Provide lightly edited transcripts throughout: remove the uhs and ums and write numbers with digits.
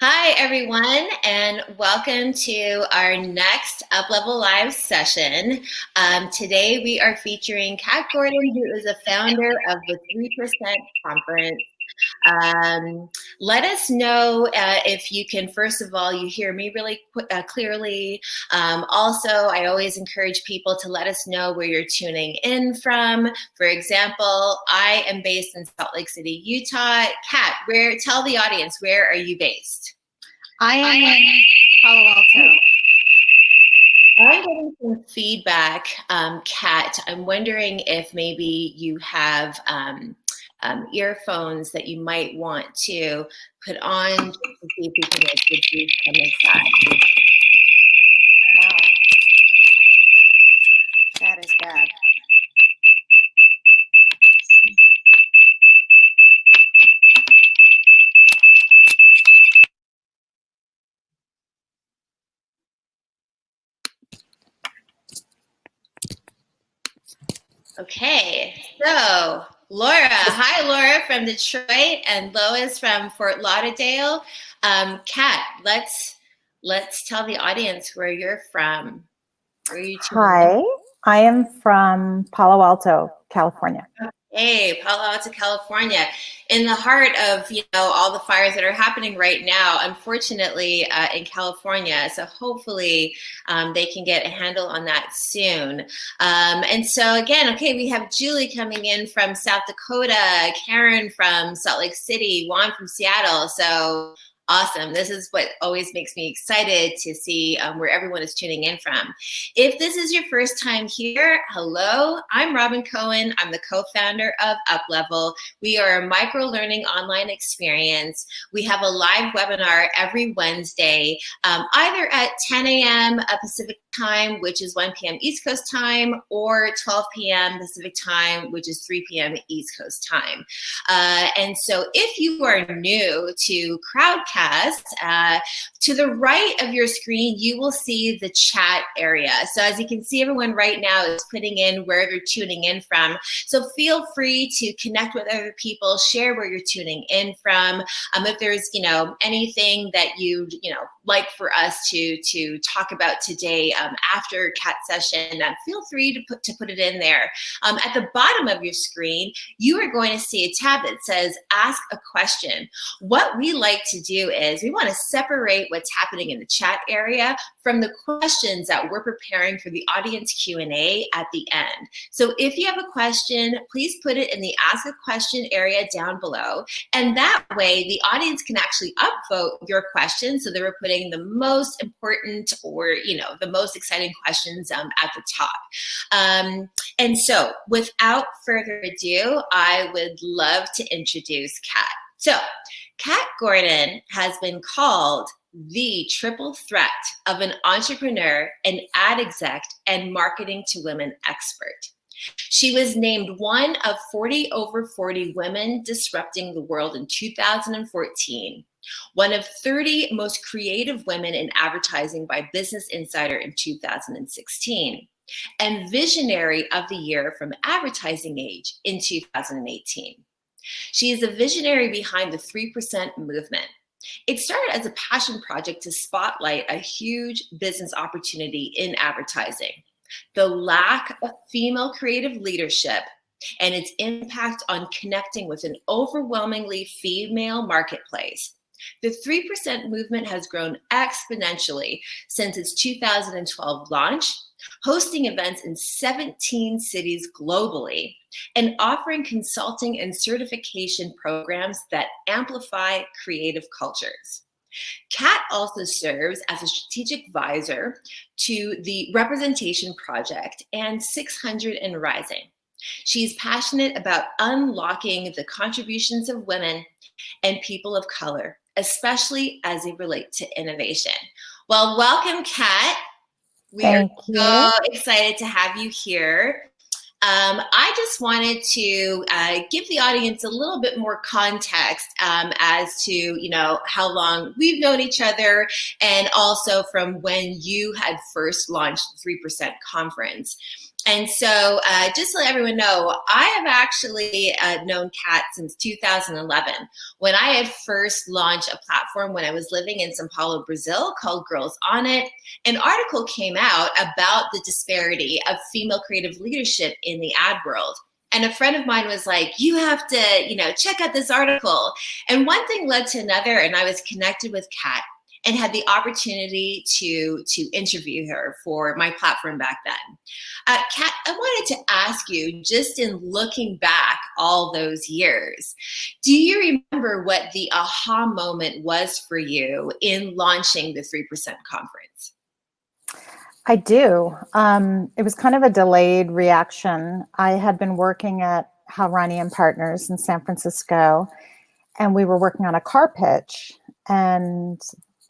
Hi, everyone, and welcome to our next Uplevel Live session. Today, we are featuring Kat Gordon, who is a founder of the 3% Conference. Let us know if you can, first of all, you hear me really clearly. Also, I always encourage people to let us know where you're tuning in from. For example, I am based in Salt Lake City, Utah. Kat, tell the audience, where are you based? I am in Palo Alto. I'm getting some feedback, Kat. I'm wondering if maybe you have earphones that you might want to put on just to see if you can reduce some of that. Wow. That is bad. Okay, so Laura, hi Laura from Detroit, and Lois from Fort Lauderdale. Kat, let's tell the audience where you're from. Where are you Hi, I am from Palo Alto, California. Hey, Palo Alto, California, in the heart of all the fires that are happening right now, unfortunately, in California. So hopefully they can get a handle on that soon. And so again, okay, we have Julie coming in from South Dakota, Karen from Salt Lake City, Juan from Seattle. So awesome. This is what always makes me excited to see where everyone is tuning in from. If this is your first time here, hello, I'm Robin Cohen. I'm the co-founder of Uplevel. We are a micro-learning online experience. We have a live webinar every Wednesday, either at 10 a.m. Pacific time, which is 1 p.m. East Coast time, or 12 p.m. Pacific time, which is 3 p.m. East Coast time. And so if you are new to Crowdcast, to the right of your screen, you will see the chat area. So as you can see, everyone right now is putting in where they're tuning in from. So feel free to connect with other people, share where you're tuning in from. If there's, anything that you'd, like for us to talk about today after Kat's session, feel free to put it in there. At the bottom of your screen, you are going to see a tab that says Ask a Question. What we like to do is we want to separate what's happening in the chat area from the questions that we're preparing for the audience Q&A at the end. So if you have a question, please put it in the Ask a Question area down below. And that way the audience can actually upvote your question. So they were putting the most important or, the most exciting questions at the top. And so without further ado, I would love to introduce Kat. So Kat Gordon has been called the triple threat of an entrepreneur, an ad exec, and marketing to women expert. She was named one of 40 over 40 women disrupting the world in 2014, one of 30 most creative women in advertising by BusinessInsider in 2016, and Visionary of the Year from Advertising Age in 2018. She is a visionary behind the 3% movement. It started as a passion project to spotlight a huge business opportunity in advertising: the lack of female creative leadership and its impact on connecting with an overwhelmingly female marketplace. The 3% movement has grown exponentially since its 2012 launch, hosting events in 17 cities globally, and offering consulting and certification programs that amplify creative cultures. Kat also serves as a strategic advisor to the Representation Project and 600 and Rising. She's passionate about unlocking the contributions of women and people of color, especially as they relate to innovation. Well, welcome, Kat. We are so excited to have you here. I just wanted to give the audience a little bit more context as to, how long we've known each other, and also from when you had first launched the 3% Conference. And so just to let everyone know, I have actually known Kat since 2011 when I had first launched a platform when I was living in Sao Paulo, Brazil, called Girls on It. An article came out about the disparity of female creative leadership in the ad world. And a friend of mine was like, you have to, check out this article. And one thing led to another, and I was connected with Kat and had the opportunity to interview her for my platform back then. Kat, I wanted to ask you, just in looking back all those years, do you remember what the aha moment was for you in launching the 3% conference? I do. It was kind of a delayed reaction. I had been working at Halrani and Partners in San Francisco, and we were working on a car pitch, and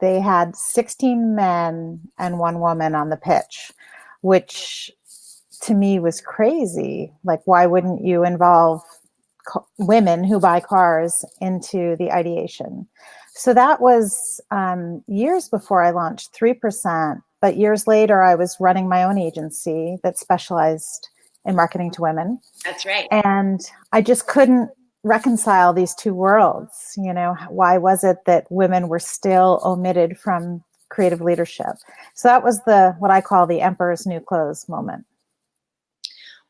they had 16 men and one woman on the pitch, which to me was crazy. Like, why wouldn't you involve women who buy cars into the ideation? So that was years before I launched 3%. But years later, I was running my own agency that specialized in marketing to women. That's right. And I just couldn't reconcile these two worlds. Why was it that women were still omitted from creative leadership? So that was what I call the emperor's new clothes moment.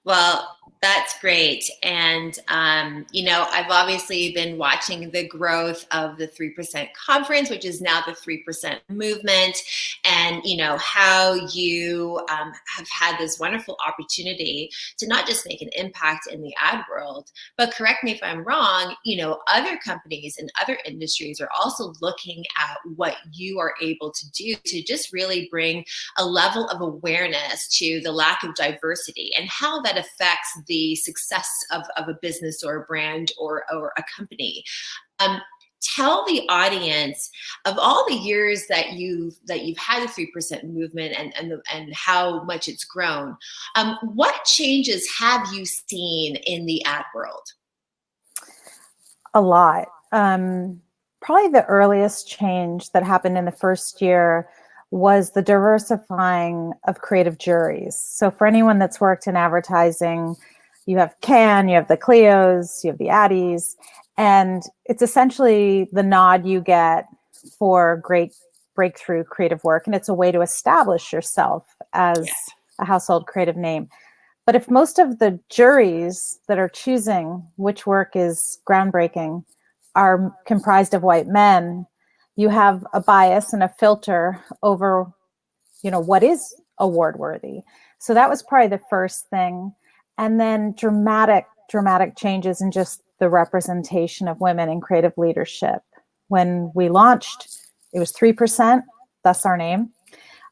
Well, that's great. And, I've obviously been watching the growth of the 3% conference, which is now the 3% movement, and, how you have had this wonderful opportunity to not just make an impact in the ad world, but correct me if I'm wrong, other companies and other industries are also looking at what you are able to do to just really bring a level of awareness to the lack of diversity and how that affects the success of a business or a brand or a company. Tell the audience of all the years that you've had the 3% movement and how much it's grown. What changes have you seen in the ad world? A lot. Probably the earliest change that happened in the first year was the diversifying of creative juries. So for anyone that's worked in advertising, you have Cannes, you have the Clios, you have the Addies, and it's essentially the nod you get for great breakthrough creative work. And it's a way to establish yourself as a household creative name. But if most of the juries that are choosing which work is groundbreaking are comprised of white men, you have a bias and a filter over, what is award worthy. So that was probably the first thing. And then dramatic changes in just the representation of women in creative leadership. When we launched, it was 3%, thus our name.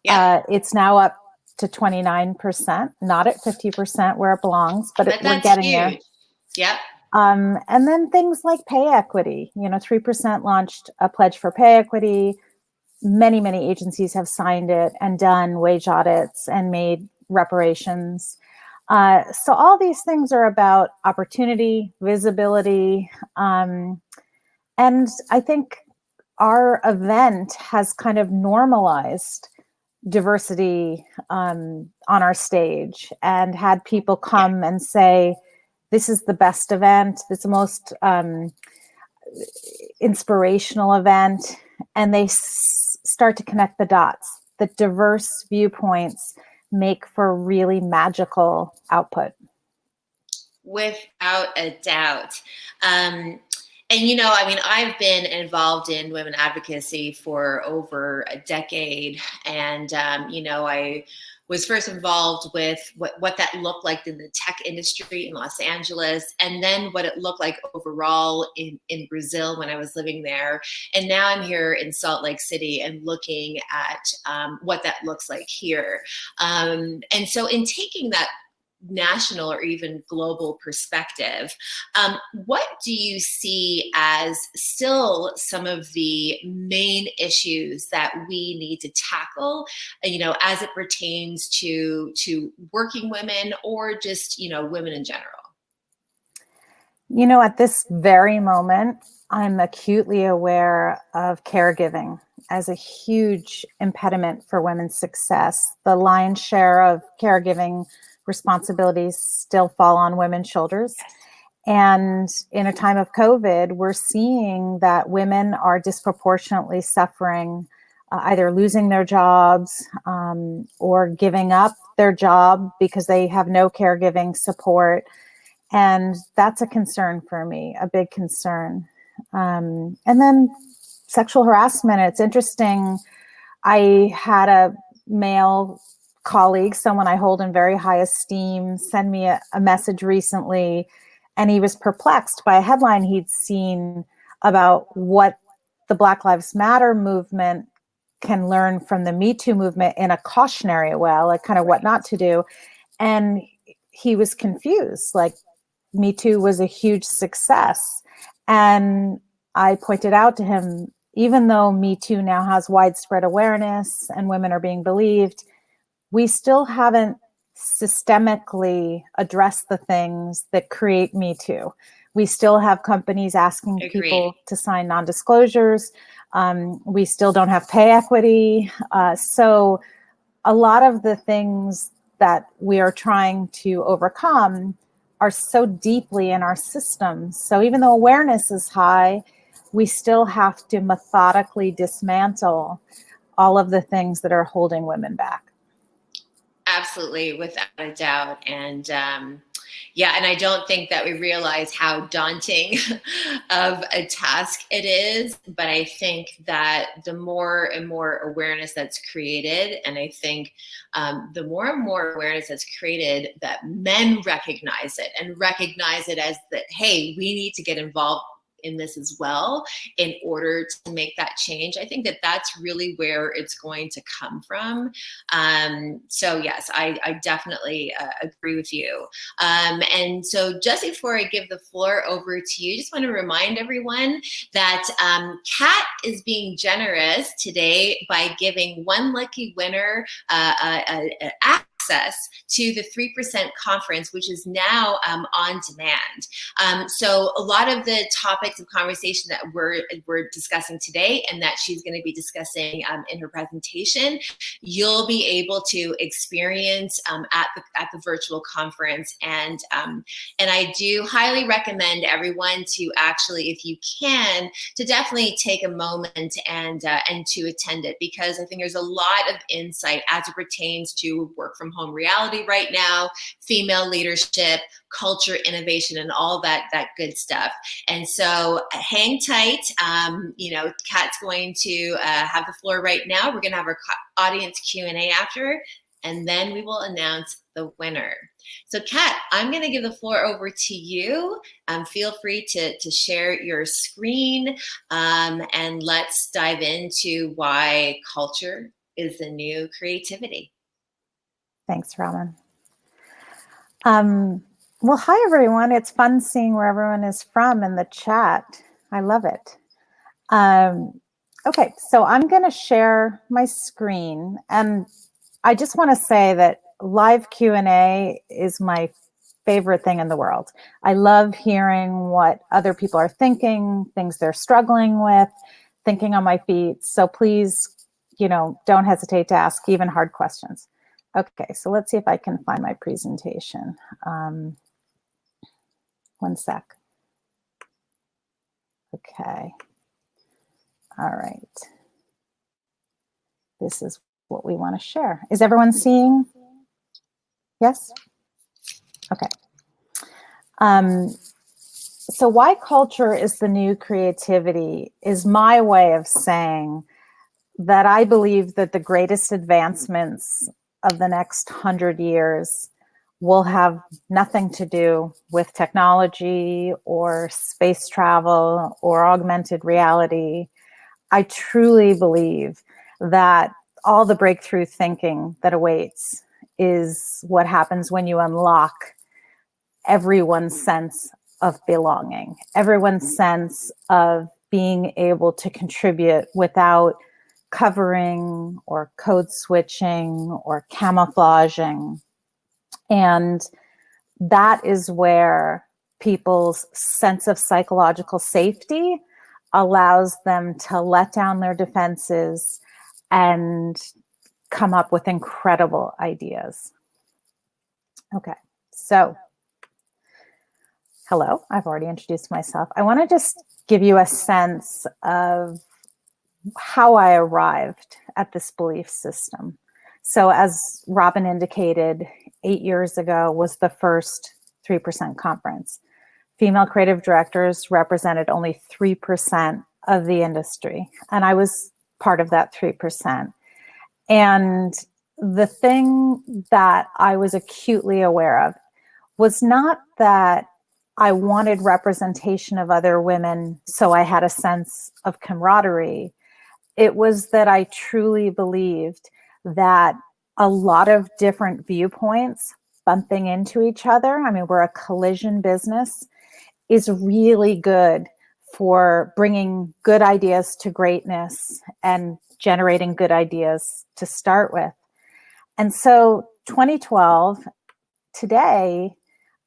Yeah. It's now up to 29%, not at 50% where it belongs, but we're getting huge. there. Yep. And then things like pay equity. 3% launched a pledge for pay equity. Many, many agencies have signed it and done wage audits and made reparations. So all these things are about opportunity, visibility. And I think our event has kind of normalized diversity on our stage and had people come and say, this is the best event. It's the most inspirational event. And they start to connect the dots. The diverse viewpoints make for really magical output. Without a doubt. I've been involved in women advocacy for over a decade. And, I was first involved with what that looked like in the tech industry in Los Angeles, and then what it looked like overall in Brazil when I was living there. And now I'm here in Salt Lake City and looking at what that looks like here. And so in taking that national or even global perspective, what do you see as still some of the main issues that we need to tackle, as it pertains to working women or just, women in general? At this very moment, I'm acutely aware of caregiving as a huge impediment for women's success. The lion's share of caregiving responsibilities still fall on women's shoulders. And in a time of COVID, we're seeing that women are disproportionately suffering, either losing their jobs or giving up their job because they have no caregiving support. And that's a concern for me, a big concern. And then sexual harassment. It's interesting. I had a male colleague, someone I hold in very high esteem, send me a message recently, and he was perplexed by a headline he'd seen about what the Black Lives Matter movement can learn from the Me Too movement in a cautionary way, like kind of what not to do. And he was confused, like Me Too was a huge success. And I pointed out to him, even though Me Too now has widespread awareness and women are being believed, we still haven't systemically addressed the things that create Me Too. We still have companies asking people to sign non-disclosures. We still don't have pay equity. So a lot of the things that we are trying to overcome are so deeply in our systems. So even though awareness is high, we still have to methodically dismantle all of the things that are holding women back. Absolutely, without a doubt. And yeah, and I don't think that we realize how daunting of a task it is, but I think that the more and more awareness that's created, and I think the more and more awareness that's created, that men recognize it and recognize it as that, hey, we need to get involved in this as well in order to make that change. I think that that's really where it's going to come from. So yes, I definitely agree with you. And so just before I give the floor over to you, just want to remind everyone that Kat is being generous today by giving one lucky winner access to the 3% conference, which is now on demand. So a lot of the topics of conversation that we're discussing today and that she's going to be discussing in her presentation, you'll be able to experience at the virtual conference. And I do highly recommend everyone to actually, if you can, to definitely take a moment and to attend it, because I think there's a lot of insight as it pertains to work from home reality right now, female leadership, culture, innovation, and all that good stuff. And so hang tight. Kat's going to have the floor right now. We're going to have our audience Q&A after, and then we will announce the winner. So Kat, I'm going to give the floor over to you. Feel free to share your screen, and let's dive into why culture is the new creativity. Thanks, Robin. Well, hi, everyone. It's fun seeing where everyone is from in the chat. I love it. Okay, so I'm going to share my screen. And I just want to say that live Q&A is my favorite thing in the world. I love hearing what other people are thinking, things they're struggling with, thinking on my feet. So please, don't hesitate to ask even hard questions. Okay, so let's see if I can find my presentation. One sec. Okay. All right. This is what we want to share. Is everyone seeing? Yes? Okay. So why culture is the new creativity is my way of saying that I believe that the greatest advancements of the next 100 years will have nothing to do with technology or space travel or augmented reality. I truly believe that all the breakthrough thinking that awaits is what happens when you unlock everyone's sense of belonging, everyone's sense of being able to contribute without covering or code switching or camouflaging. And that is where people's sense of psychological safety allows them to let down their defenses and come up with incredible ideas. Okay, so hello, I've already introduced myself. I want to just give you a sense of how I arrived at this belief system. So as Robin indicated, 8 years ago was the first 3% conference. Female creative directors represented only 3% of the industry, and I was part of that 3%. And the thing that I was acutely aware of was not that I wanted representation of other women so I had a sense of camaraderie. It was that I truly believed that a lot of different viewpoints bumping into each other, I mean, we're a collision business, is really good for bringing good ideas to greatness and generating good ideas to start with. And so 2012, today,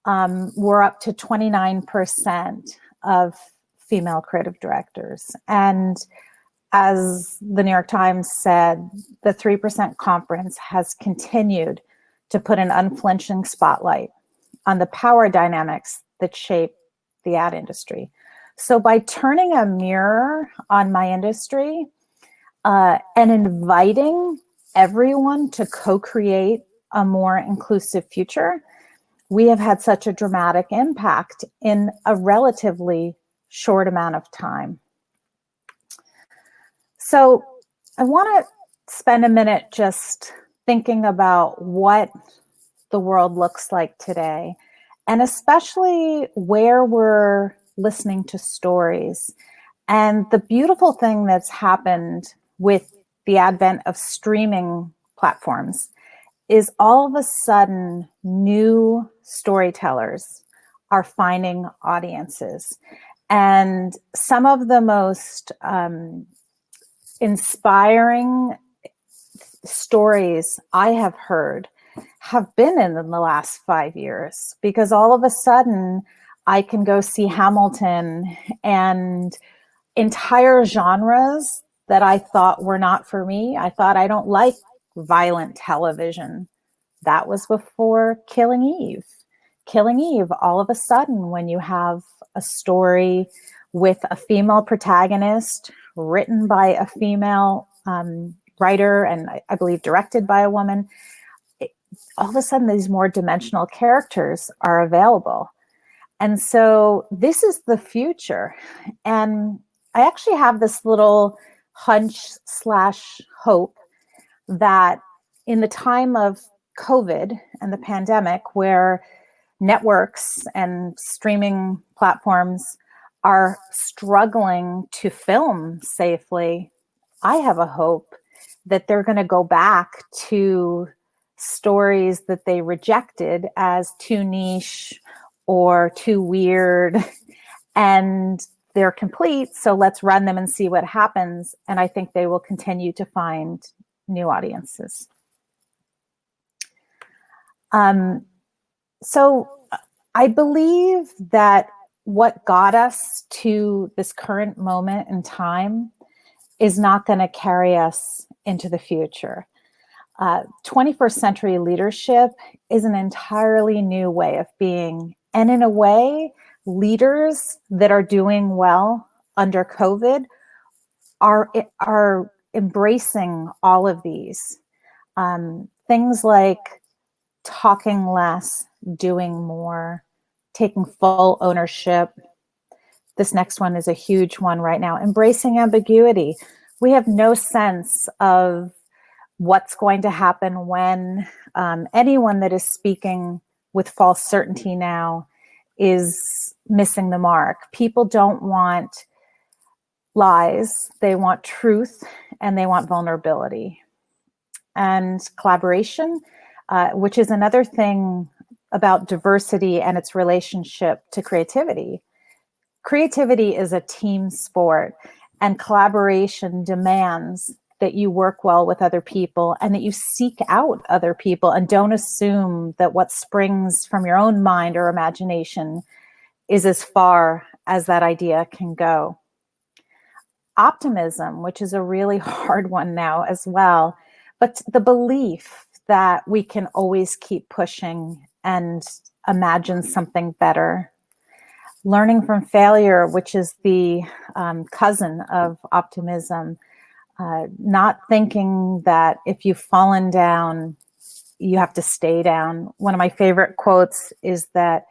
we're up to 29% of female creative directors. And as the New York Times said, the 3% conference has continued to put an unflinching spotlight on the power dynamics that shape the ad industry. So by turning a mirror on my industry and inviting everyone to co-create a more inclusive future, we have had such a dramatic impact in a relatively short amount of time. So I want to spend a minute just thinking about what the world looks like today, and especially where we're listening to stories. And the beautiful thing that's happened with the advent of streaming platforms is all of a sudden new storytellers are finding audiences. And some of the most inspiring stories I have heard have been in the last 5 years, because all of a sudden I can go see Hamilton, and entire genres that I thought were not for me. I thought I don't like violent television. That was before Killing Eve. Killing Eve, all of a sudden, when you have a story with a female protagonist written by a female writer, and I believe directed by a woman, all of a sudden these more dimensional characters are available. And so this is the future. And I actually have this little hunch/hope that in the time of COVID and the pandemic, where networks and streaming platforms are struggling to film safely, I have a hope that they're going to go back to stories that they rejected as too niche or too weird, and they're complete, so let's run them and see what happens. And I think they will continue to find new audiences. So I believe that what got us to this current moment in time is not going to carry us into the future. 21st century leadership is an entirely new way of being. And in a way, leaders that are doing well under COVID are embracing all of these. Things like talking less, doing more, taking full ownership. This next one is a huge one right now. Embracing ambiguity. We have no sense of what's going to happen when anyone that is speaking with false certainty now is missing the mark. People don't want lies. They want truth, and they want vulnerability. And collaboration, which is another thing about diversity and its relationship to creativity. Creativity is a team sport, and collaboration demands that you work well with other people and that you seek out other people and don't assume that what springs from your own mind or imagination is as far as that idea can go. Optimism, which is a really hard one now as well, but the belief that we can always keep pushing and imagine something better. Learning from failure, which is the cousin of optimism. Not thinking that if you've fallen down, you have to stay down. One of my favorite quotes is that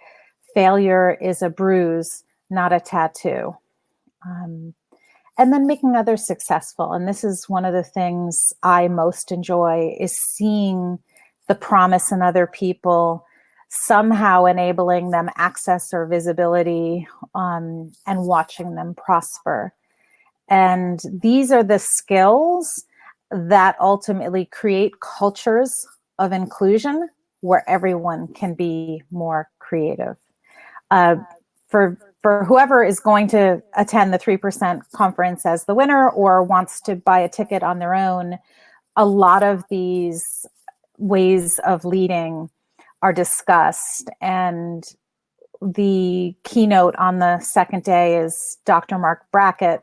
failure is a bruise, not a tattoo. And then making others successful. And this is one of the things I most enjoy, is seeing the promise in other people, somehow enabling them access or visibility, and watching them prosper. And these are the skills that ultimately create cultures of inclusion where everyone can be more creative. For whoever is going to attend the 3% conference as the winner or wants to buy a ticket on their own, a lot of these ways of leading are discussed. And the keynote on the second day is Dr. Mark Brackett,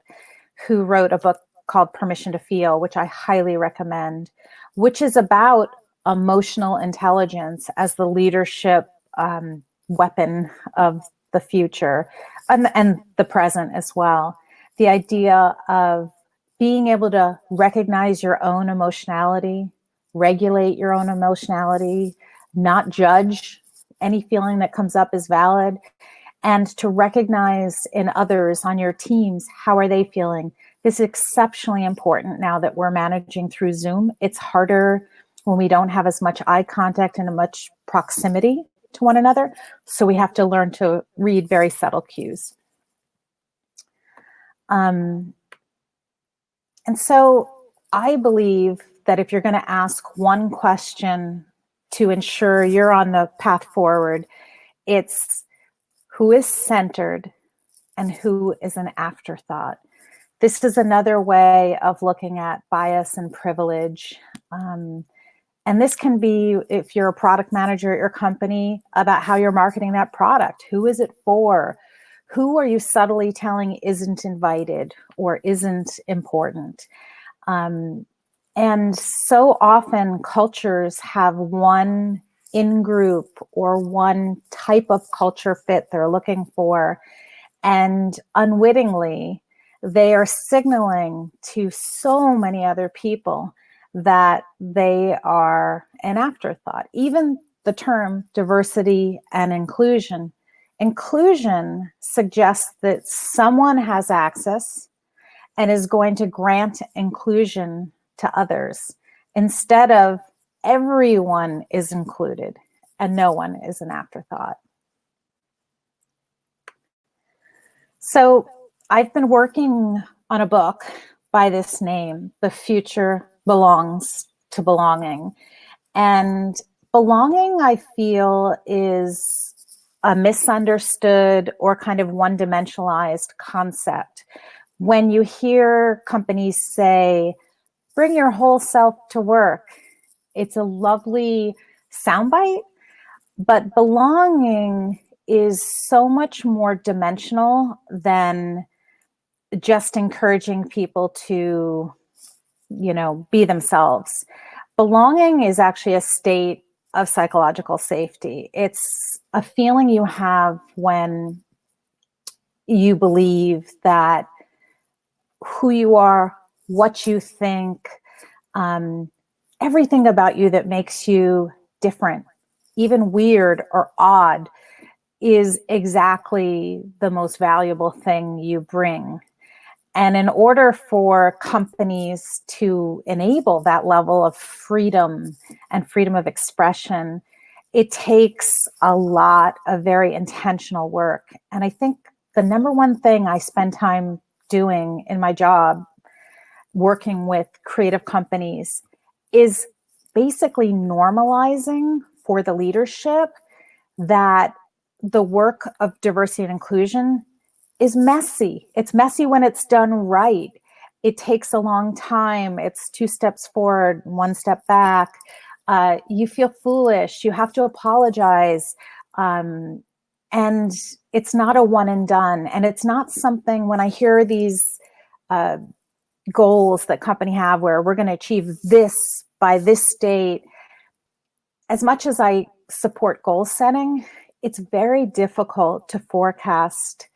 who wrote a book called Permission to Feel, which I highly recommend, which is about emotional intelligence as the leadership weapon of the future and the present as well. The idea of being able to recognize your own emotionality, regulate your own emotionality, not judge any feeling that comes up as valid, and to recognize in others on your teams, how are they feeling? This is exceptionally important now that we're managing through Zoom. It's harder when we don't have as much eye contact and much proximity to one another. So we have to learn to read very subtle cues. And so I believe that if you're going to ask one question to ensure you're on the path forward, it's who is centered and who is an afterthought. This is another way of looking at bias and privilege. And this can be, if you're a product manager at your company, about how you're marketing that product. Who is it for? Who are you subtly telling isn't invited or isn't important? And so often cultures have one in-group or one type of culture fit they're looking for. And unwittingly, they are signaling to so many other people that they are an afterthought. Even the term diversity and inclusion. Inclusion suggests that someone has access and is going to grant inclusion to others, instead of everyone is included and no one is an afterthought. So I've been working on a book by this name, The Future Belongs to Belonging. And belonging, I feel, is a misunderstood or kind of one-dimensionalized concept. When you hear companies say, bring your whole self to work, it's a lovely soundbite, but belonging is so much more dimensional than just encouraging people to, be themselves. Belonging is actually a state of psychological safety. It's a feeling you have when you believe that who you are, what you think, everything about you that makes you different, even weird or odd, is exactly the most valuable thing you bring. And in order for companies to enable that level of freedom and freedom of expression, it takes a lot of very intentional work. And I think the number one thing I spend time doing in my job, working with creative companies, is basically normalizing for the leadership that the work of diversity and inclusion is messy. It's messy when it's done right. It takes a long time. It's 2 steps forward, 1 step back. You feel foolish. You have to apologize. And it's not a one and done. And it's not something, when I hear these goals that company have where we're going to achieve this by this date, as much as I support goal setting, it's very difficult to forecast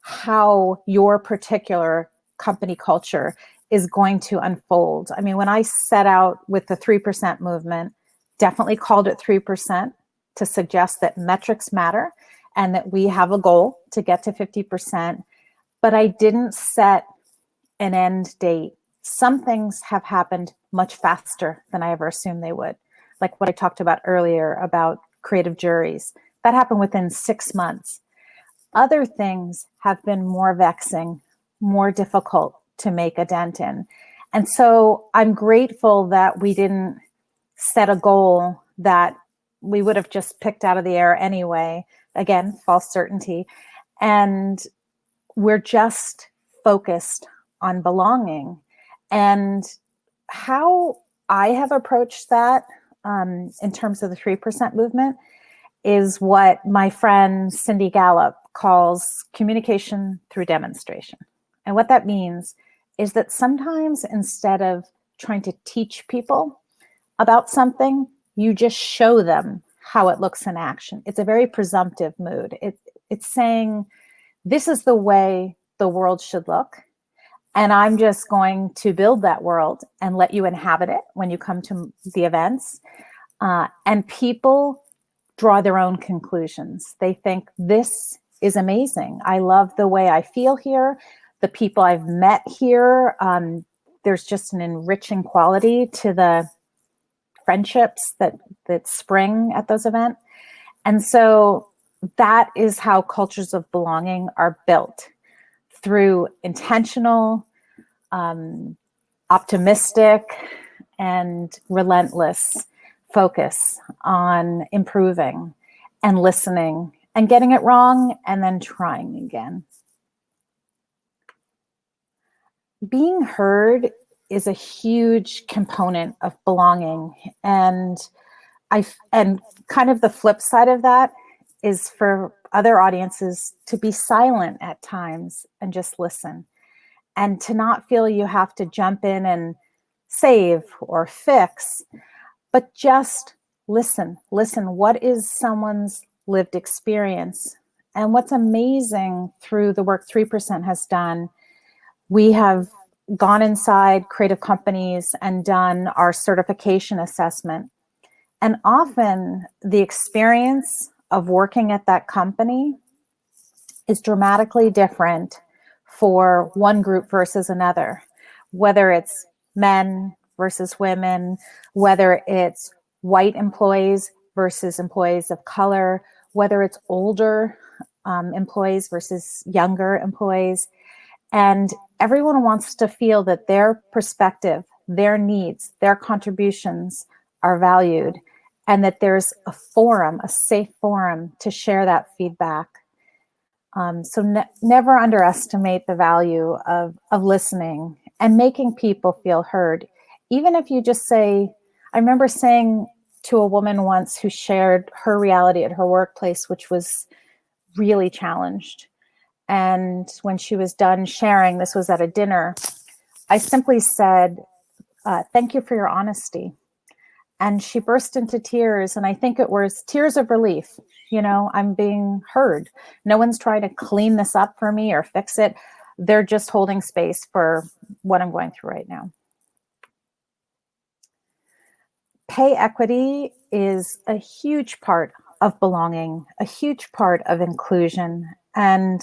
how your particular company culture is going to unfold. I mean, when I set out with the 3% movement, definitely called it 3% to suggest that metrics matter and that we have a goal to get to 50%, but I didn't set an end date. Some things have happened much faster than I ever assumed they would. Like what I talked about earlier about creative juries. That happened within 6 months. Other things have been more vexing, more difficult to make a dent in. And so I'm grateful that we didn't set a goal that we would have just picked out of the air anyway. Again, false certainty. And we're just focused on belonging. And how I have approached that in terms of the 3% movement is what my friend Cindy Gallup calls communication through demonstration. And what that means is that sometimes instead of trying to teach people about something, you just show them how it looks in action. It's a very presumptive mood. It's saying, this is the way the world should look. And I'm just going to build that world and let you inhabit it when you come to the events. And people draw their own conclusions. They think, this is amazing. I love the way I feel here. The people I've met here, there's just an enriching quality to the friendships that spring at those events. And so that is how cultures of belonging are built, through intentional, optimistic, and relentless focus on improving and listening and getting it wrong and then trying again. Being heard is a huge component of belonging. And kind of the flip side of that is for other audiences to be silent at times and just listen, and to not feel you have to jump in and save or fix, but just listen. Listen, what is someone's lived experience? And what's amazing through the work 3% has done, we have gone inside creative companies and done our certification assessment. And often the experience of working at that company is dramatically different for one group versus another, whether it's men versus women, whether it's white employees versus employees of color, whether it's older employees versus younger employees. And everyone wants to feel that their perspective, their needs, their contributions are valued, and that there's a forum, a safe forum to share that feedback. So never underestimate the value of listening and making people feel heard. Even if you just say, I remember saying to a woman once who shared her reality at her workplace, which was really challenged. And when she was done sharing, this was at a dinner, I simply said, thank you for your honesty. And she burst into tears. And I think it was tears of relief. You know, I'm being heard. No one's trying to clean this up for me or fix it. They're just holding space for what I'm going through right now. Pay equity is a huge part of belonging, a huge part of inclusion. And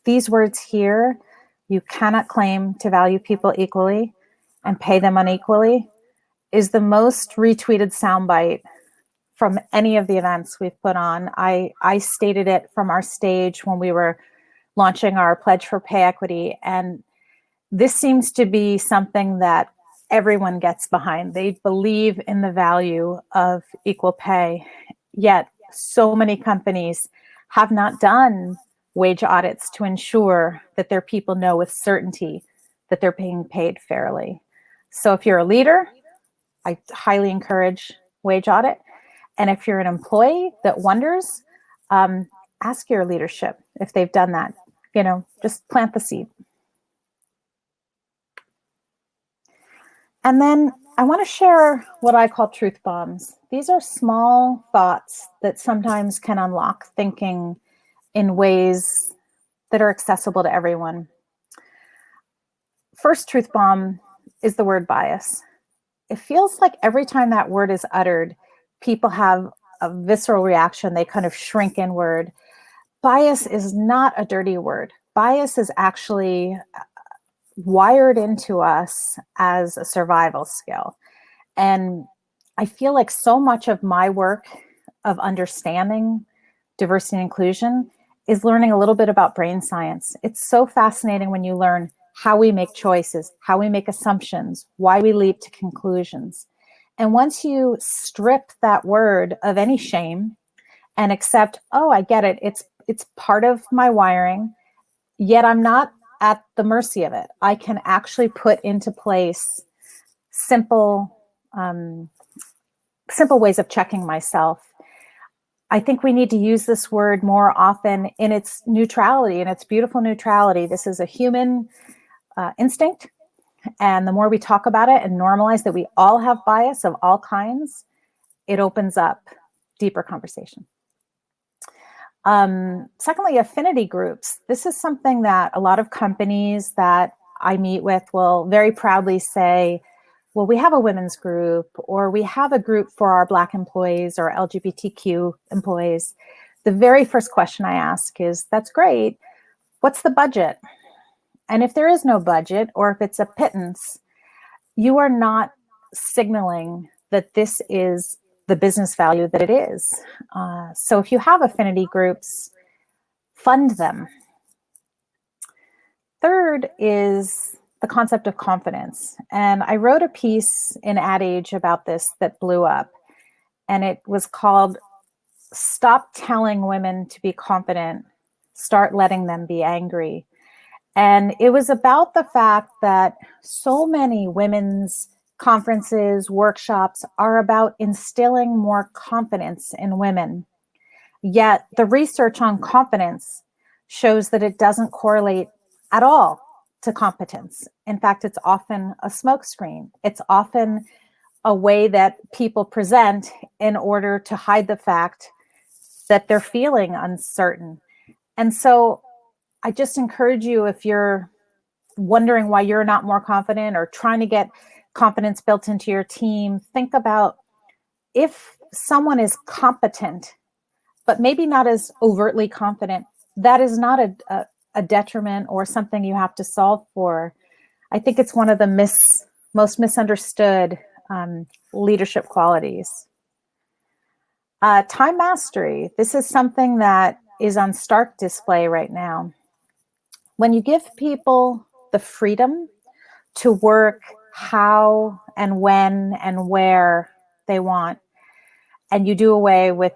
these words here, you cannot claim to value people equally and pay them unequally, is the most retweeted soundbite from any of the events we've put on. I stated it from our stage when we were launching our Pledge for Pay Equity. And this seems to be something that everyone gets behind. They believe in the value of equal pay. Yet so many companies have not done wage audits to ensure that their people know with certainty that they're being paid fairly. So if you're a leader, I highly encourage wage audit. And if you're an employee that wonders, ask your leadership if they've done that. You know, just plant the seed. And then I want to share what I call truth bombs. These are small thoughts that sometimes can unlock thinking in ways that are accessible to everyone. First truth bomb is the word bias. It feels like every time that word is uttered, people have a visceral reaction. They kind of shrink inward. Bias is not a dirty word. Bias is actually wired into us as a survival skill. And I feel like so much of my work of understanding diversity and inclusion is learning a little bit about brain science. It's so fascinating when you learn how we make choices, how we make assumptions, why we leap to conclusions. And once you strip that word of any shame and accept, oh, I get it, it's part of my wiring, yet I'm not at the mercy of it. I can actually put into place simple ways of checking myself. I think we need to use this word more often in its neutrality, in its beautiful neutrality. This is a human instinct. And the more we talk about it and normalize that we all have bias of all kinds, it opens up deeper conversation. Secondly, affinity groups. This is something that a lot of companies that I meet with will very proudly say, well, we have a women's group, or we have a group for our Black employees or LGBTQ employees. The very first question I ask is, that's great. What's the budget? And if there is no budget, or if it's a pittance, you are not signaling that this is the business value that it is. So if you have affinity groups, fund them. Third is the concept of confidence. And I wrote a piece in Ad Age about this that blew up. And it was called Stop Telling Women to Be Confident, Start Letting Them Be Angry. And it was about the fact that so many women's conferences, workshops are about instilling more confidence in women. Yet the research on confidence shows that it doesn't correlate at all to competence. In fact, it's often a smokescreen. It's often a way that people present in order to hide the fact that they're feeling uncertain. And so I just encourage you, if you're wondering why you're not more confident or trying to get confidence built into your team, think about if someone is competent, but maybe not as overtly confident, that is not a detriment or something you have to solve for. I think it's one of the most misunderstood leadership qualities. Time mastery. This is something that is on stark display right now. When you give people the freedom to work how and when and where they want, and you do away with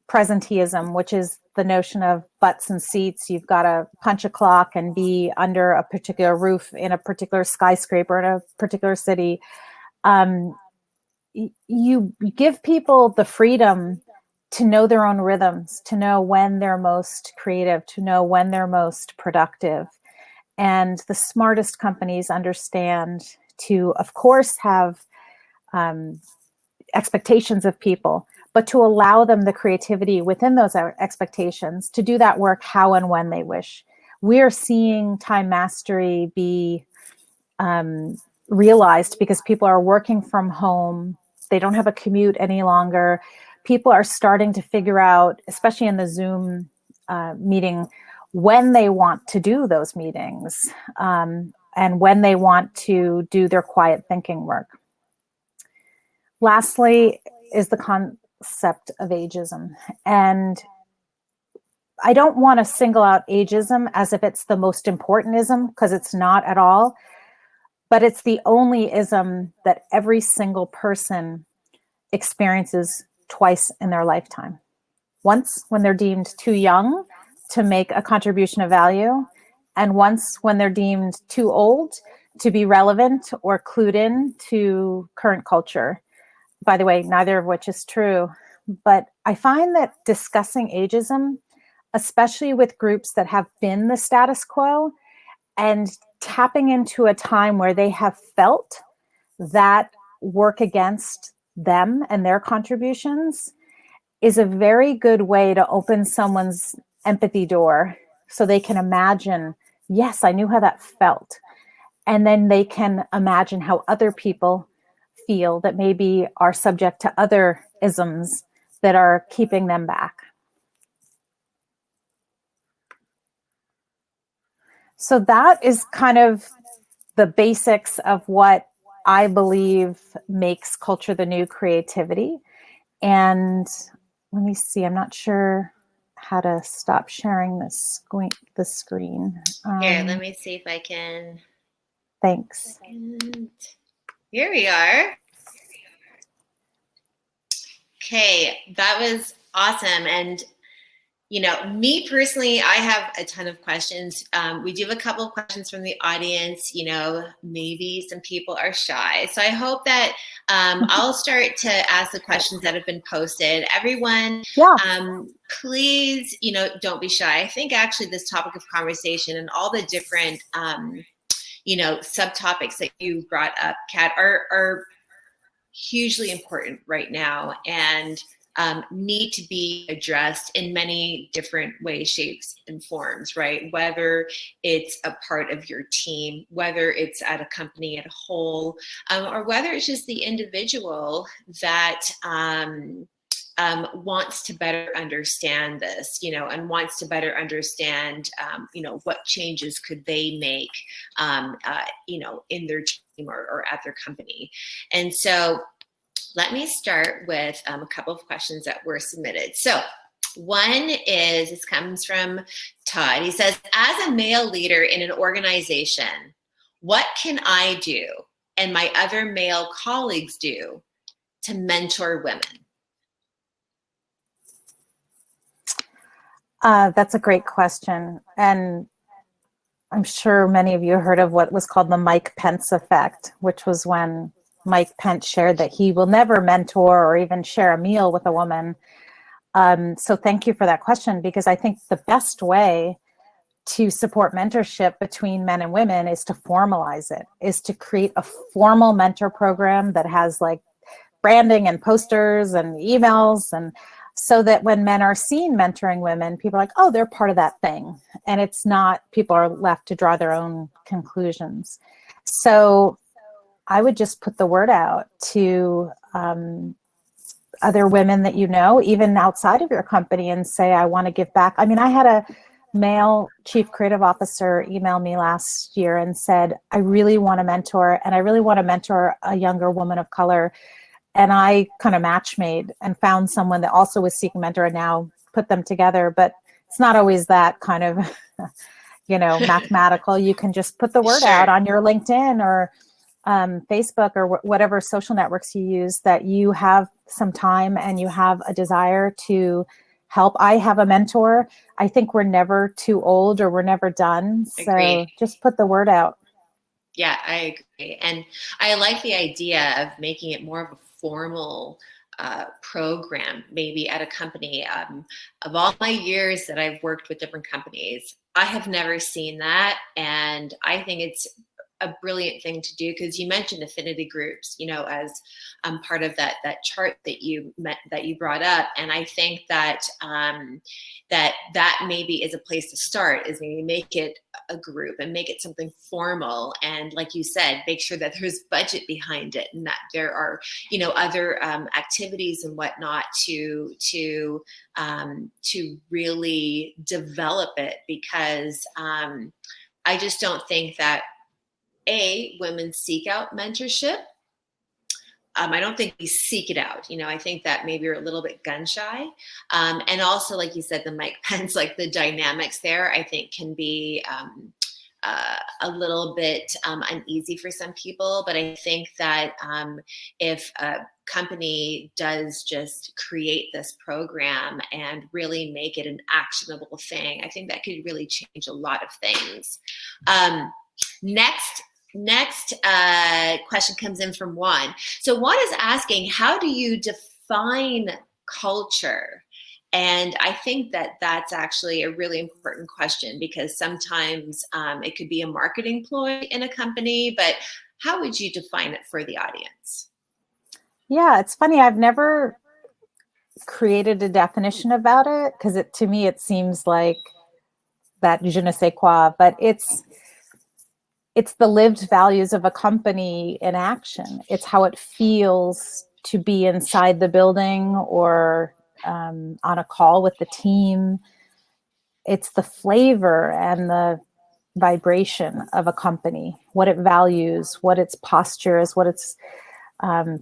presenteeism, which is the notion of butts and seats. You've got to punch a clock and be under a particular roof in a particular skyscraper in a particular city. You give people the freedom to know their own rhythms, to know when they're most creative, to know when they're most productive. And the smartest companies understand to, of course, have expectations of people, but to allow them the creativity within those expectations to do that work how and when they wish. We are seeing time mastery be realized because people are working from home. They don't have a commute any longer. People are starting to figure out, especially in the Zoom meeting, when they want to do those meetings and when they want to do their quiet thinking work. Lastly is the concept of ageism. And I don't want to single out ageism as if it's the most important ism, because it's not at all. But it's the only ism that every single person experiences twice in their lifetime. Once when they're deemed too young to make a contribution of value, and once when they're deemed too old to be relevant or clued in to current culture. By the way, neither of which is true. But I find that discussing ageism, especially with groups that have been the status quo, and tapping into a time where they have felt that work against them and their contributions is a very good way to open someone's empathy door so they can imagine, yes, I knew how that felt. And then they can imagine how other people feel that maybe are subject to other isms that are keeping them back. So that is kind of the basics of what I believe makes culture the new creativity. And let me see, I'm not sure how to stop sharing the screen. Here, let me see if I can. Thanks. Here we are. Okay, that was awesome. And me personally, I have a ton of questions. We do have a couple of questions from the audience. Maybe some people are shy. So I hope that I'll start to ask the questions that have been posted. Everyone, please, don't be shy. I think actually this topic of conversation and all the different, subtopics that you brought up, Kat, are hugely important right now and need to be addressed in many different ways, shapes, and forms, right? Whether it's a part of your team, whether it's at a company as a whole, or whether it's just the individual that wants to better understand this, and wants to better understand, what changes could they make, in their team or at their company. And so let me start with a couple of questions that were submitted. So one is, this comes from Todd. He says, as a male leader in an organization, what can I do and my other male colleagues do to mentor women? That's a great question. And I'm sure many of you heard of what was called the Mike Pence effect, which was when Mike Pence shared that he will never mentor or even share a meal with a woman. So thank you for that question, because I think the best way to support mentorship between men and women is to formalize it, is to create a formal mentor program that has like branding and posters and emails, and so that when men are seen mentoring women, people are like, oh, they're part of that thing. And it's not, people are left to draw their own conclusions. So I would just put the word out to other women that even outside of your company, and say, I want to give back. I mean, I had a male chief creative officer email me last year and said, I really want to mentor, and I really want to mentor a younger woman of color. And I kind of match made and found someone that also was seeking mentor and now put them together. But it's not always that kind of, mathematical. You can just put the word out on your LinkedIn or Facebook or whatever social networks you use, that you have some time and you have a desire to help. I have a mentor. I think we're never too old or we're never done. So just put the word out. Yeah, I agree. And I like the idea of making it more of a formal program, maybe at a company. Of all my years that I've worked with different companies, I have never seen that. And I think it's a brilliant thing to do, because you mentioned affinity groups, as part of that chart that you brought up, and I think that that maybe is a place to start, is maybe make it a group and make it something formal, and like you said, make sure that there's budget behind it and that there are other activities and whatnot to really develop it, because I just don't think that women seek out mentorship. I don't think we seek it out. I think that maybe we're a little bit gun shy. And also, like you said, the Mike Pence, like the dynamics there, I think can be a little bit uneasy for some people. But I think that if a company does just create this program and really make it an actionable thing, I think that could really change a lot of things. Next question comes in from Juan. So Juan is asking, how do you define culture? And I think that that's actually a really important question, because sometimes it could be a marketing ploy in a company, but how would you define it for the audience? Yeah, it's funny. I've never created a definition about it because to me it seems like that je ne sais quoi, but it's the lived values of a company in action. It's how it feels to be inside the building or on a call with the team. It's the flavor and the vibration of a company, what it values, what its posture is, what its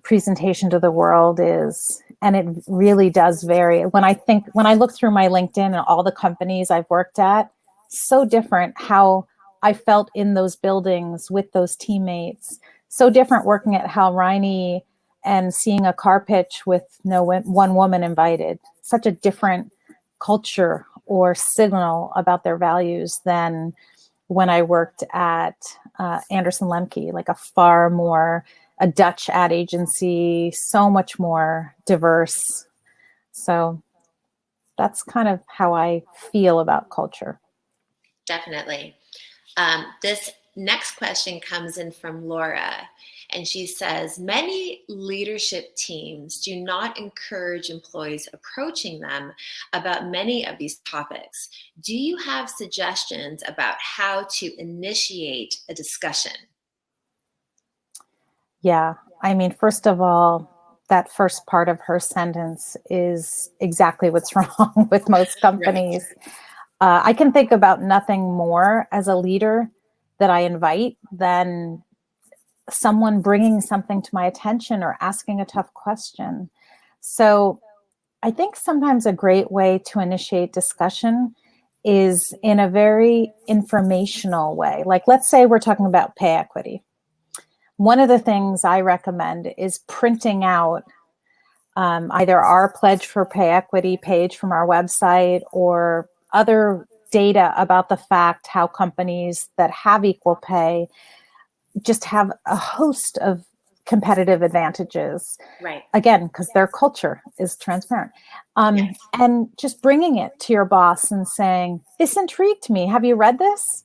presentation to the world is. And it really does vary. When I look through my LinkedIn and all the companies I've worked at, so different how I felt in those buildings with those teammates. So different working at Hal Riney and seeing a car pitch with one woman invited. Such a different culture or signal about their values than when I worked at Anderson Lemke, like a Dutch ad agency, so much more diverse. So that's kind of how I feel about culture. Definitely. This next question comes in from Laura, and she says, many leadership teams do not encourage employees approaching them about many of these topics. Do you have suggestions about how to initiate a discussion? Yeah. I mean, first of all, that first part of her sentence is exactly what's wrong with most companies. Right. I can think about nothing more as a leader that I invite than someone bringing something to my attention or asking a tough question. So I think sometimes a great way to initiate discussion is in a very informational way. Like, let's say we're talking about pay equity. One of the things I recommend is printing out either our Pledge for Pay Equity page from our website or other data about the fact how companies that have equal pay just have a host of competitive advantages. Right. Again, because their culture is transparent. Yes. And just bringing it to your boss and saying, this intrigued me. Have you read this?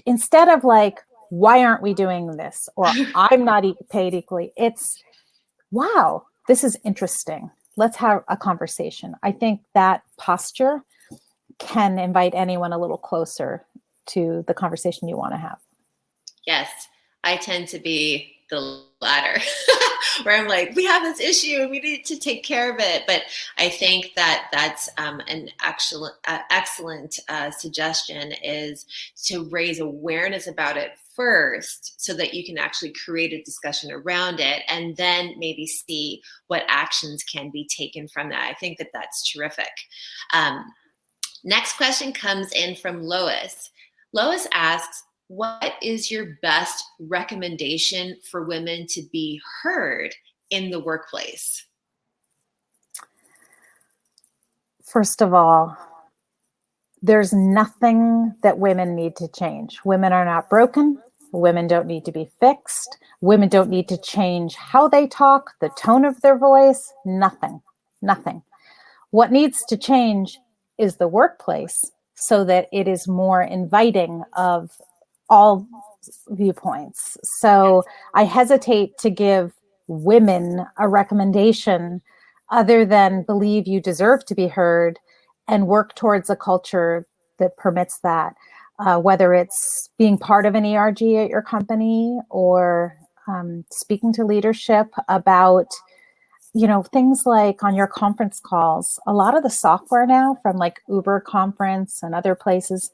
Instead of like, why aren't we doing this? Or I'm not paid equally. It's, wow, this is interesting. Let's have a conversation. I think that posture can invite anyone a little closer to the conversation you want to have. Yes, I tend to be the latter, where I'm like, we have this issue and we need to take care of it. But I think that that's an excellent suggestion, is to raise awareness about it first so that you can actually create a discussion around it and then maybe see what actions can be taken from that. I think that that's terrific. Next question comes in from Lois. Lois asks, what is your best recommendation for women to be heard in the workplace? First of all, there's nothing that women need to change. Women are not broken. Women don't need to be fixed. Women don't need to change how they talk, the tone of their voice, nothing. What needs to change is the workplace so that it is more inviting of all viewpoints. So I hesitate to give women a recommendation other than believe you deserve to be heard and work towards a culture that permits that, whether it's being part of an ERG at your company or speaking to leadership about, things like on your conference calls. A lot of the software now from like Uber Conference and other places,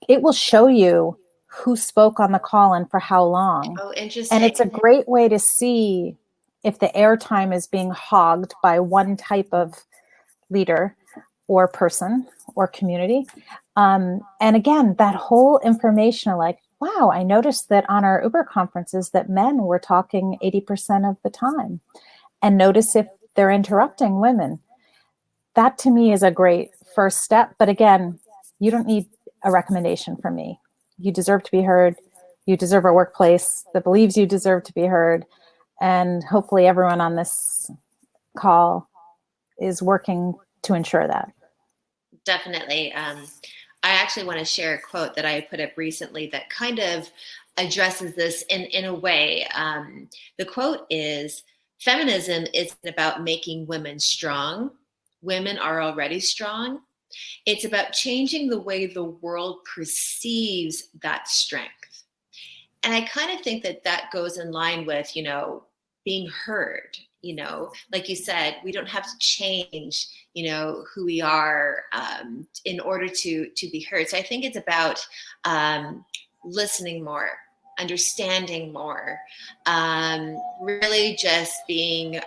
it will show you who spoke on the call and for how long. Oh, interesting. And it's a great way to see if the airtime is being hogged by one type of leader or person or community. And again, that whole information, like, wow, I noticed that on our Uber conferences that men were talking 80% of the time. And notice if they're interrupting women. That to me is a great first step. But again, you don't need a recommendation from me. You deserve to be heard. You deserve a workplace that believes you deserve to be heard. And hopefully everyone on this call is working to ensure that. Definitely. I actually want to share a quote that I put up recently that kind of addresses this in a way. The quote is, feminism isn't about making women strong. Women are already strong. It's about changing the way the world perceives that strength. And I kind of think that that goes in line with, being heard. Like you said, we don't have to change, who we are in order to be heard. So I think it's about listening more, understanding more, really just being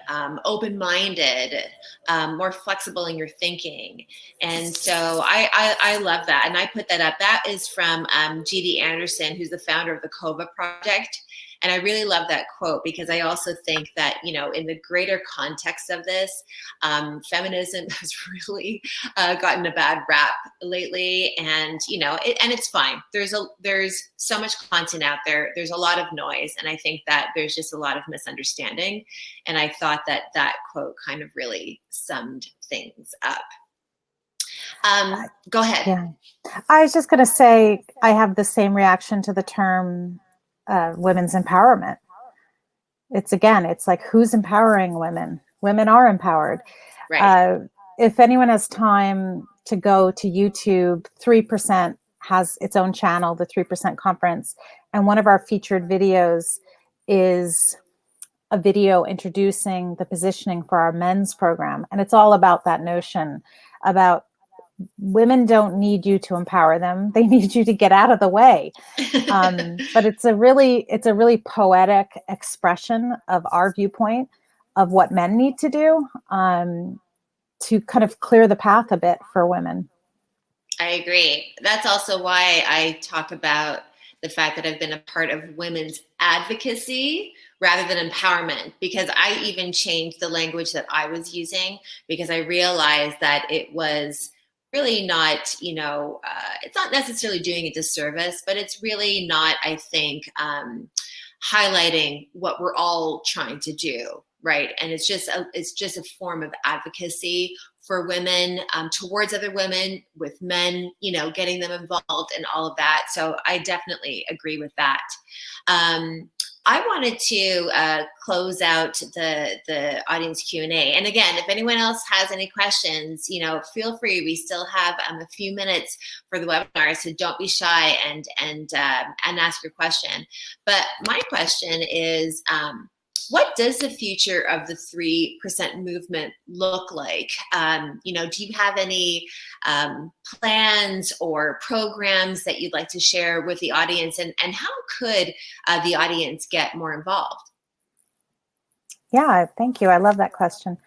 open-minded, more flexible in your thinking. And so I love that. And I put that up. That is from G.D. Anderson, who's the founder of the COVA Project. And I really love that quote because I also think that, in the greater context of this, feminism has really gotten a bad rap lately. And, and it's fine. There's so much content out there. There's a lot of noise. And I think that there's just a lot of misunderstanding. And I thought that that quote kind of really summed things up. Go ahead. Yeah. I was just going to say, I have the same reaction to the term women's empowerment. It's like, who's empowering women? Women are empowered. Right. If anyone has time to go to YouTube, 3% has its own channel, the 3% Conference. And one of our featured videos is a video introducing the positioning for our men's program. And it's all about that notion about women don't need you to empower them. They need you to get out of the way. But it's a really poetic expression of our viewpoint of what men need to do to kind of clear the path a bit for women. I agree. That's also why I talk about the fact that I've been a part of women's advocacy rather than empowerment, because I even changed the language that I was using because I realized that it was really not, it's not necessarily doing a disservice, but it's really not, I think, highlighting what we're all trying to do, right? And it's just a form of advocacy for women, towards other women, with men, getting them involved and all of that. So I definitely agree with that. I wanted to close out the audience Q&A. And again, if anyone else has any questions, feel free. We still have a few minutes for the webinar, so don't be shy and ask your question. But my question is, what does the future of the 3% movement look like? Do you have any plans or programs that you'd like to share with the audience? And how could the audience get more involved? Yeah, thank you. I love that question.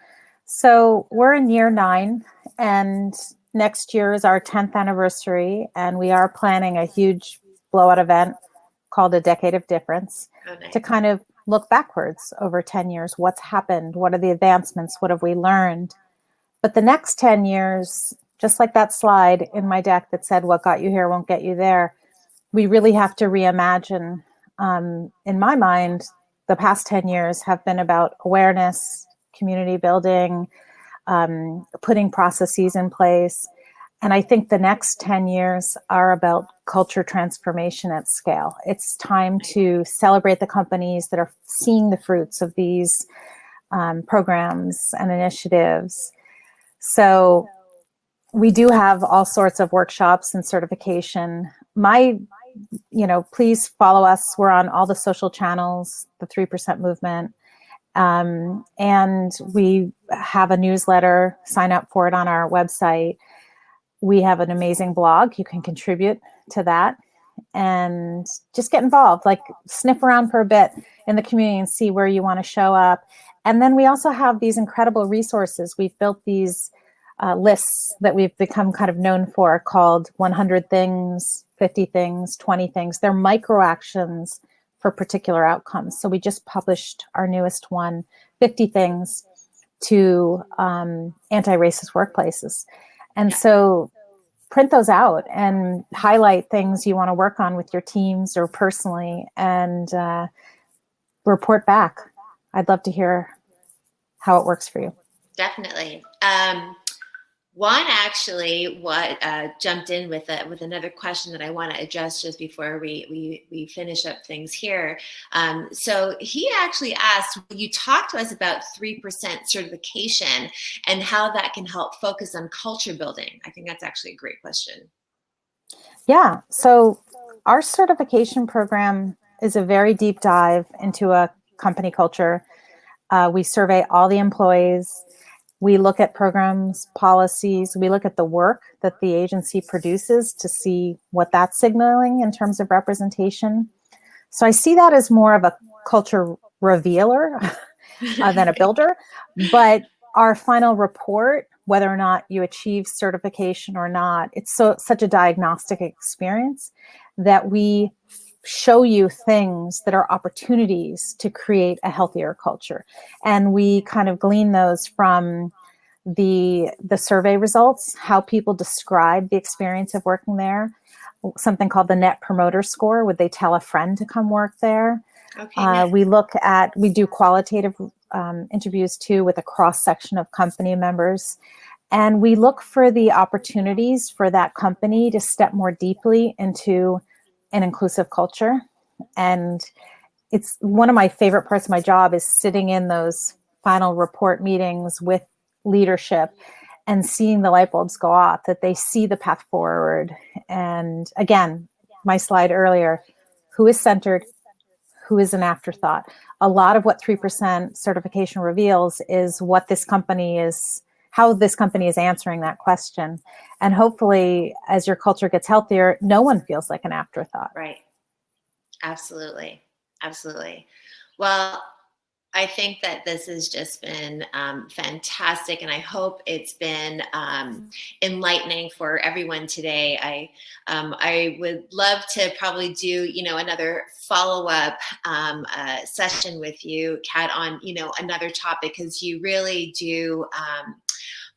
So we're in year 9, and next year is our 10th anniversary, and we are planning a huge blowout event called A Decade of Difference to kind of look backwards over 10 years. What's happened? What are the advancements? What have we learned? But the next 10 years, just like that slide in my deck that said, what got you here won't get you there, we really have to reimagine. In my mind, the past 10 years have been about awareness, community building, putting processes in place. And I think the next 10 years are about culture transformation at scale. It's time to celebrate the companies that are seeing the fruits of these programs and initiatives. So we do have all sorts of workshops and certification. Please follow us. We're on all the social channels, the 3% movement. And we have a newsletter. Sign up for it on our website. We have an amazing blog. You can contribute to that and just get involved, like sniff around for a bit in the community and see where you want to show up. And then we also have these incredible resources. We've built these lists that we've become kind of known for called 100 things, 50 things, 20 things. They're micro actions for particular outcomes. So we just published our newest one, 50 things to anti-racist workplaces. And so print those out and highlight things you want to work on with your teams or personally, and report back. I'd love to hear how it works for you. Definitely. One actually jumped in with another question that I want to address just before we finish up things here. So he actually asked, will you talk to us about 3% certification and how that can help focus on culture building? I think that's actually a great question. Yeah, so our certification program is a very deep dive into a company culture. We survey all the employees. We look at programs, policies. We look at the work that the agency produces to see what that's signaling in terms of representation. So I see that as more of a culture revealer than a builder. But our final report, whether or not you achieve certification or not, it's such a diagnostic experience that we show you things that are opportunities to create a healthier culture. And we kind of glean those from the survey results, how people describe the experience of working there, something called the Net Promoter Score. Would they tell a friend to come work there? Okay. We do qualitative interviews too with a cross section of company members. And we look for the opportunities for that company to step more deeply into an inclusive culture. And it's one of my favorite parts of my job is sitting in those final report meetings with leadership and seeing the light bulbs go off, that they see the path forward. And again, my slide earlier, who is centered, who is an afterthought. A lot of what 3% certification reveals is what this company is, how this company is answering that question. And hopefully, as your culture gets healthier, no one feels like an afterthought. Right. Absolutely. Absolutely. Well, I think that this has just been fantastic, and I hope it's been enlightening for everyone today. I would love to probably do another follow-up session with you, Kat, on another topic, because you really do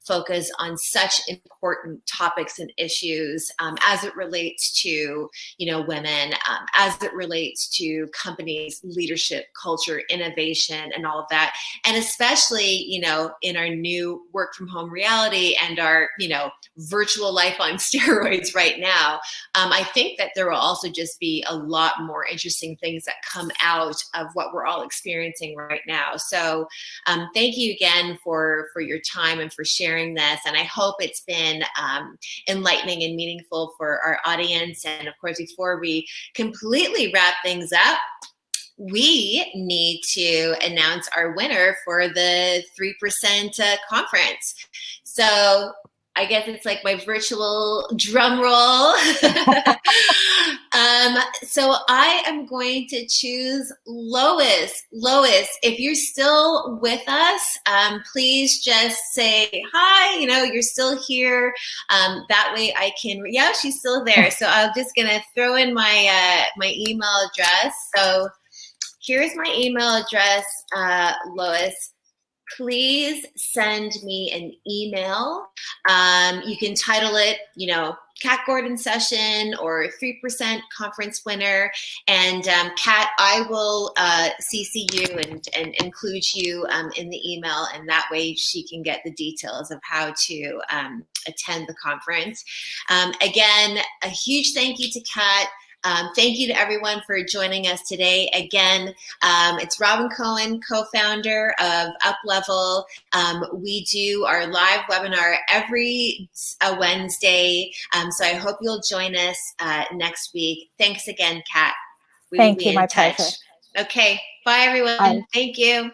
focus on such important topics and issues as it relates to, women, as it relates to companies, leadership, culture, innovation, and all of that. And especially, in our new work from home reality and our, virtual life on steroids right now, I think that there will also just be a lot more interesting things that come out of what we're all experiencing right now. So thank you again for your time and for sharing this. And I hope it's been enlightening and meaningful for our audience. And of course, before we completely wrap things up, we need to announce our winner for the 3% conference. So I guess it's like my virtual drum roll. So I am going to choose Lois. Lois, if you're still with us, please just say hi. You're still here. That way I can. Yeah, she's still there. So I'm just gonna throw in my my email address. So here's my email address, Lois. Please send me an email. You can title it, Kat Gordon session or 3% conference winner. And Kat, I will CC you and include you in the email, and that way she can get the details of how to attend the conference. Again, a huge thank you to Kat. Thank you to everyone for joining us today. Again, it's Robin Cohen, co-founder of Uplevel. We do our live webinar every Wednesday, so I hope you'll join us next week. Thanks again, Kat. Thank you, my pleasure. Okay, bye everyone. Bye. Thank you.